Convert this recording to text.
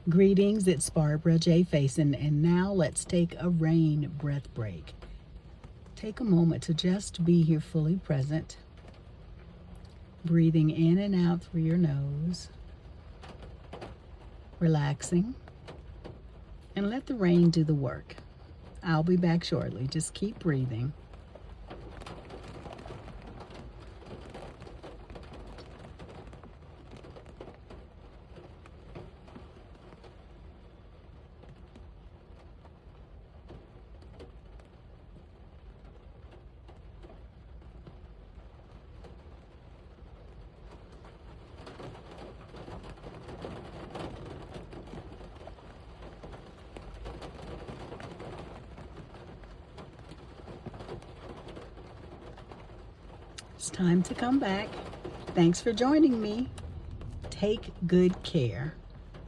Greetings, it's Barbara J. Faison, and now let's take a rain breath break. Take a moment to just be here fully present, breathing in and out through your nose, relaxing, and let the rain do the work. I'll be back shortly. Just keep breathing. It's time to come back. Thanks for joining me. Take good care.